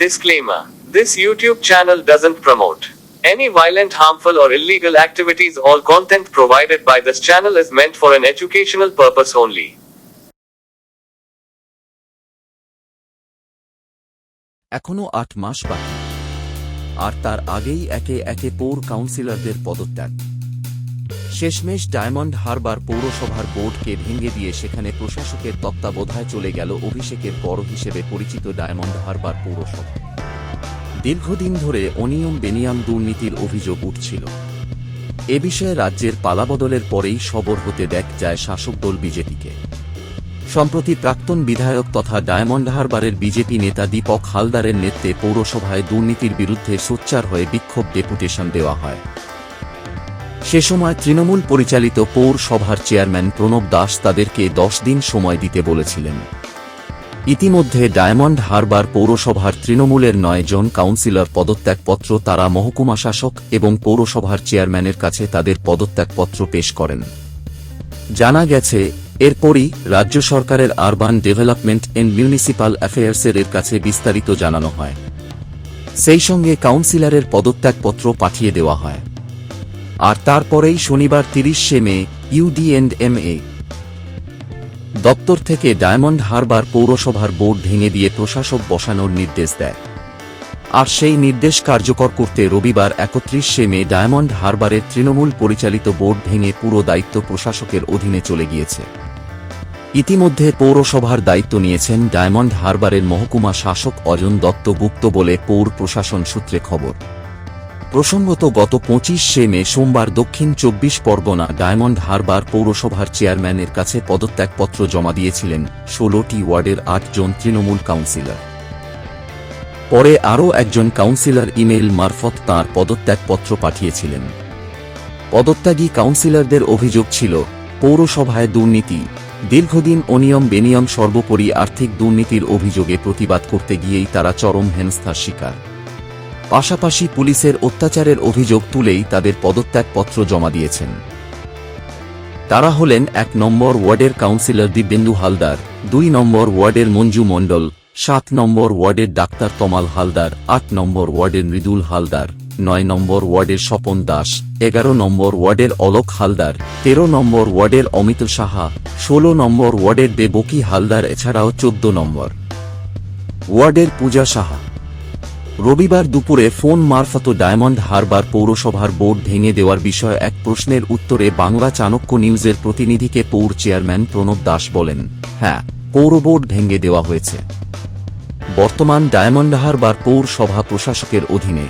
Disclaimer: this YouTube channel doesn't promote any violent, harmful, or illegal activities. All content provided by this channel is meant for an educational purpose only. এখনো ৮ মাস বাকি, আর তার আগেই একে একে পৌর কাউন্সিলরদের পদত্যাগ। শেষমেশ ডায়মন্ড হারবার পৌরসভার বোর্ডকে ভেঙে দিয়ে সেখানে প্রশাসকের তত্ত্বাবধায় চলে গেল অভিষেকের গড় হিসেবে পরিচিত ডায়মন্ড হারবার পৌরসভা। দীর্ঘদিন ধরে অনিয়ম বেনিয়াম দুর্নীতির অভিযোগ উঠছিল। এ বিষয়ে রাজ্যের পালাবদলের পরেই সবর হতে দেখা যায় শাসক দল বিজেপিকে। সম্প্রতি প্রাক্তন বিধায়ক তথা ডায়মন্ড হারবারের বিজেপি নেতা দীপক হালদারের নেতৃত্বে পৌরসভায় দুর্নীতির বিরুদ্ধে সোচ্চার হয়ে বিক্ষোভ ডেপুটেশন দেওয়া হয়। সে সময় তৃণমূল পরিচালিত পৌরসভার চেয়ারম্যান প্রণব দাস তাদেরকে 10 দিন সময় দিতে বলেছিলেন। ইতিমধ্যে ডায়মন্ড হারবার পৌরসভার তৃণমূলের 9 জন কাউন্সিলর পদত্যাগপত্র তারা মহকুমা শাসক এবং পৌরসভার চেয়ারম্যানের কাছে তাদের পদত্যাগপত্র পেশ করেন। জানা গেছে, এরপরই রাজ্য সরকারের আরবান ডেভেলপমেন্ট এন্ড মিউনিসিপাল অ্যাফেয়ার্সের কাছে বিস্তারিত জানানো হয়। সেই সঙ্গে কাউন্সিলরের পদত্যাগপত্র পাঠিয়ে দেওয়া হয়। আর তারপরেই শনিবার 30 মে ইউডিএন্ডএমএ দপ্তর থেকে ডায়মন্ড হারবার পৌরসভার বোর্ড ভেঙে দিয়ে প্রশাসক বসানোর নির্দেশ দেয়। আর সেই নির্দেশ কার্যকর করতে রবিবার 31 মে ডায়মন্ড হারবারের তৃণমূল পরিচালিত বোর্ড ভেঙে পুরো দায়িত্ব প্রশাসকের অধীনে চলে গিয়েছে। ইতিমধ্যে পৌরসভার দায়িত্ব নিয়েছেন ডায়মন্ড হারবারের মহকুমা শাসক অজন দত্ত গুপ্ত বলে পৌর প্রশাসন সূত্রে খবর। প্রসঙ্গত, গত 25 মে সোমবার দক্ষিণ 24 পরগনা ডায়মন্ড হারবার পৌরসভার চেয়ারম্যানের কাছে পদত্যাগপত্র জমা দিয়েছিলেন 16টি ওয়ার্ডের 8 জন তৃণমূল কাউন্সিলর। পরে আরও একজন কাউন্সিলর ইমেইল মারফত তাঁর পদত্যাগপত্র পাঠিয়েছিলেন। পদত্যাগী কাউন্সিলরদের অভিযোগ ছিল, পৌরসভায় দুর্নীতি, দীর্ঘদিন অনিয়ম বেনিয়ম, সর্বোপরি আর্থিক দুর্নীতির অভিযোগে প্রতিবাদ করতে গিয়েই তারা চরম হেনস্থার শিকার। পাশাপাশি পুলিশের অত্যাচারের অভিযোগ তুলেই তাদের পদত্যাগপত্র জমা দিয়েছেন। তারা হলেন 1 নম্বর ওয়ার্ডের কাউন্সিলর দিব্যেন্দু হালদার, 2 নম্বর ওয়ার্ডের মঞ্জু মণ্ডল, 7 নম্বর ওয়ার্ডের ডাক্তার তমাল হালদার, 8 নম্বর ওয়ার্ডের মৃদুল হালদার, 9 নম্বর ওয়ার্ডের স্বপন দাস, 11 নম্বর ওয়ার্ডের অলোক হালদার, 13 নম্বর ওয়ার্ডের অমিত সাহা, 16 নম্বর ওয়ার্ডের দেবকী হালদার, এছাড়াও 14 নম্বর ওয়ার্ডের পূজা সাহা। রবিবার দুপুরে ফোন মারফত ডায়মন্ড হারবার পৌরসভার বোর্ড ভেঙে দেওয়ার বিষয়ে এক প্রশ্নের উত্তরে বাংলা চাণক্য নিউজের প্রতিনিধিকে পৌর চেয়ারম্যান প্রণব দাস বলেন, হ্যাঁ, পৌর বোর্ড ভেঙে দেওয়া হয়েছে। বর্তমান ডায়মন্ড হারবার পৌরসভা প্রশাসকের অধীনে।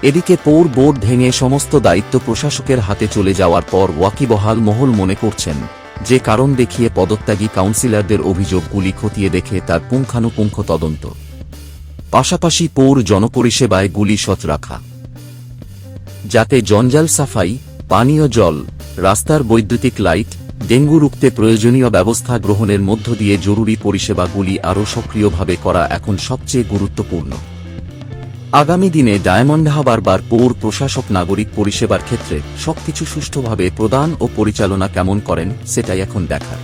এদিকে পৌর বোর্ড ভেঙে সমস্ত দায়িত্ব প্রশাসকের হাতে চলে যাওয়ার পর ওয়াকিবহাল মহল মনে করছেন যে কারণ দেখিয়ে পদত্যাগী কাউন্সিলরদের অভিযোগগুলি খতিয়ে দেখে তার পুঙ্খানুপুঙ্খ তদন্ত, পাশাপাশি পৌর জনপরিষেবায় গুলিশট রাখা, যাতে জঞ্জাল সাফাই, পানীয় জল, রাস্তার বৈদ্যুতিক লাইট, ডেঙ্গু রুখতে প্রয়োজনীয় ব্যবস্থা গ্রহণের মধ্য দিয়ে জরুরি পরিষেবাগুলি আরও সক্রিয়ভাবে করা এখন সবচেয়ে গুরুত্বপূর্ণ। আগামী দিনে ডায়মন্ড হারবার পৌর প্রশাসক নাগরিক পরিষেবার ক্ষেত্রে সবকিছু সুষ্ঠুভাবে প্রদান ও পরিচালনা কেমন করেন, সেটাই এখন দেখার।